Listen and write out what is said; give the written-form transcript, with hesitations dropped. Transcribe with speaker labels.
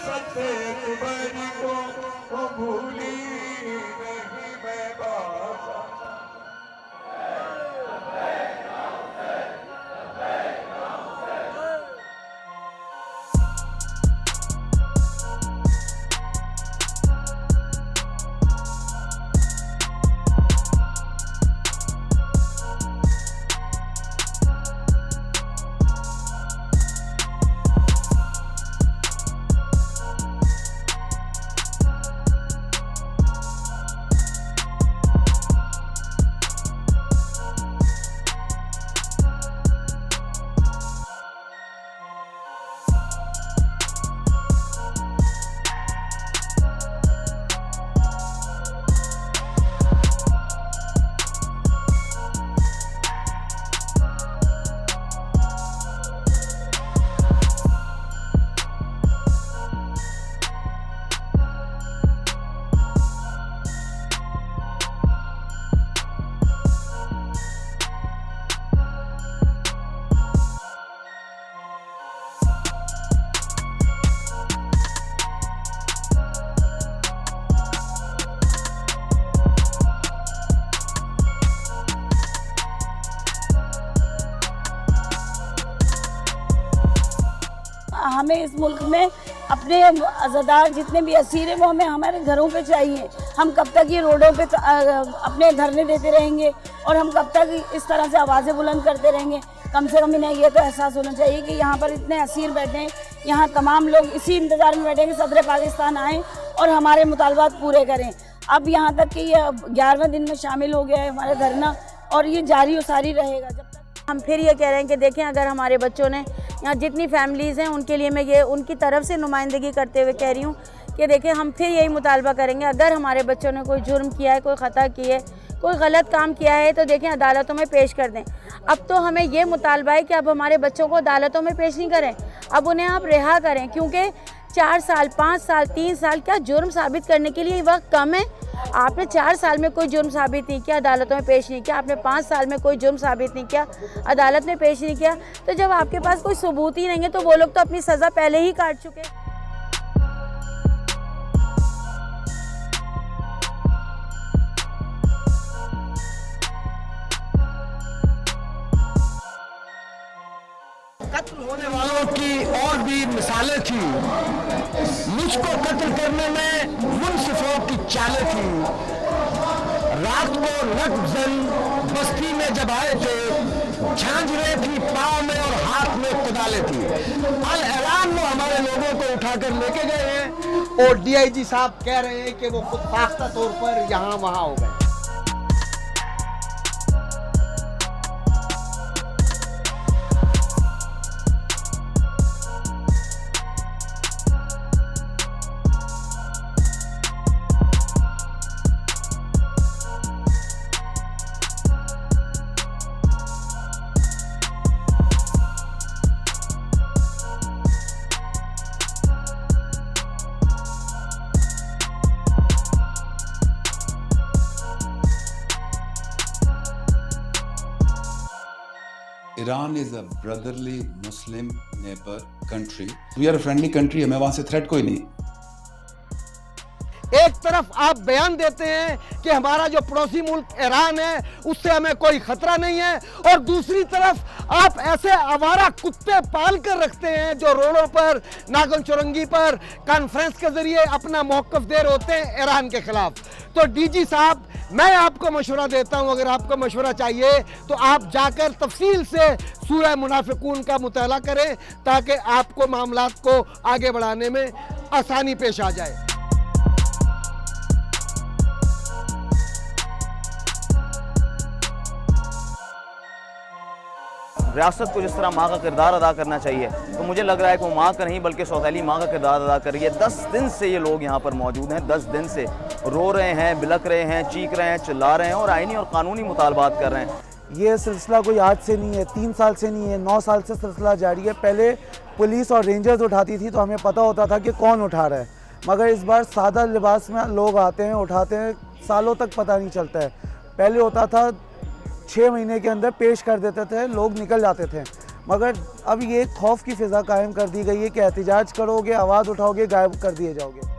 Speaker 1: सफेद बड़ी को वो भूली नहीं मैं बाबा।
Speaker 2: हमें इस मुल्क में अपने अज़ादार जितने भी असीर हैं वो हमें हमारे घरों पे चाहिए। हम कब तक ये रोडों पे अपने धरने देते रहेंगे और हम कब तक इस तरह से आवाज़ें बुलंद करते रहेंगे? कम से कम इन्हें ये तो एहसास होना चाहिए कि यहाँ पर इतने असीर बैठे हैं, यहाँ तमाम लोग इसी इंतज़ार में बैठे हैं कि सदर पाकिस्तान आएँ और हमारे मुतालबात पूरे करें। अब यहाँ तक कि ये 11वें दिन में शामिल हो गया है हमारा धरना और ये जारी और सारी रहेगा जब तक।
Speaker 3: हम फिर ये कह रहे हैं कि देखें, अगर हमारे बच्चों ने यहाँ जितनी फैमिलीज़ हैं उनके लिए मैं ये उनकी तरफ से नुमाइंदगी करते हुए कह रही हूँ कि देखें, हम फिर यही मुतालबा करेंगे, अगर हमारे बच्चों ने कोई जुर्म किया है, कोई ख़ता की है, कोई गलत काम किया है तो देखें अदालतों में पेश कर दें। अब तो हमें ये मुतालबा है कि अब हमारे बच्चों को अदालतों में पेश नहीं करें, अब उन्हें आप रिहा करें, क्योंकि 4 साल 5 साल 3 साल क्या जुर्म साबित करने के लिए वक्त कम है। आपने 4 साल में कोई जुर्म साबित नहीं किया, अदालतों में पेश नहीं किया, आपने 5 साल में कोई जुर्म साबित नहीं किया, अदालत में पेश नहीं किया, तो जब आपके पास कोई सबूत ही नहीं है तो वो लोग तो अपनी सज़ा पहले ही काट चुके हैं।
Speaker 4: कत्ल होने वालों की और भी मिसालें थी, मुझको कत्ल करने में मुनसिफों की चालें थी। रात को नक्जन बस्ती में जब आए थे, झांझरें थी पाँव में और हाथ में कुदाले थी। अल ऐलान में हमारे लोगों को उठाकर लेके गए हैं और डीआईजी साहब कह रहे हैं कि वो खुद साख्ता तौर पर यहाँ वहाँ हो गए।
Speaker 5: Iran is a brotherly Muslim neighbor country. We are a friendly country. हमें वहाँ से थ्रेट कोई नहीं।
Speaker 4: एक तरफ आप बयान देते हैं कि हमारा जो पड़ोसी मुल्क ईरान है उससे हमें कोई खतरा नहीं है, और दूसरी तरफ आप ऐसे आवारा कुत्ते पाल कर रखते हैं जो रोडों पर नागल चुरंगी पर कॉन्फ्रेंस के जरिए अपना मौक़िफ़ दे रहे होते हैं ईरान के खिलाफ। तो डीजी साहब, मैं आपको मशवरा देता हूं, अगर आपको मशवरा चाहिए तो आप जाकर तफसील से सूरह मुनाफिकून का मुताला करें ताकि आपको मामलात को आगे बढ़ाने में आसानी पेश आ जाए।
Speaker 6: रियासत को जिस तरह माँ का किरदार अदा करना चाहिए, तो मुझे लग रहा है कि वो माँ का नहीं बल्कि सौतेली माँ का किरदार अदा कर रही है। 10 दिन से ये लोग यहाँ पर मौजूद हैं, 10 दिन से रो रहे हैं, बिलक रहे हैं, चीख रहे हैं, चिल्ला रहे हैं और आईनी और कानूनी मुतालबात कर रहे हैं।
Speaker 7: ये सिलसिला कोई आज से नहीं है, 3 साल से नहीं है, 9 साल से सिलसिला जारी है। पहले पुलिस और रेंजर्स उठाती थी तो हमें पता होता था कि कौन उठा रहा है, मगर इस बार सादा लिबास में लोग आते हैं, उठाते हैं, सालों तक पता नहीं चलता है। पहले होता था 6 महीने के अंदर पेश कर देते थे, लोग निकल जाते थे, मगर अब ये खौफ की फ़िज़ा कायम कर दी गई है कि एहतिजाज करोगे, आवाज़ उठाओगे, गायब कर दिए जाओगे।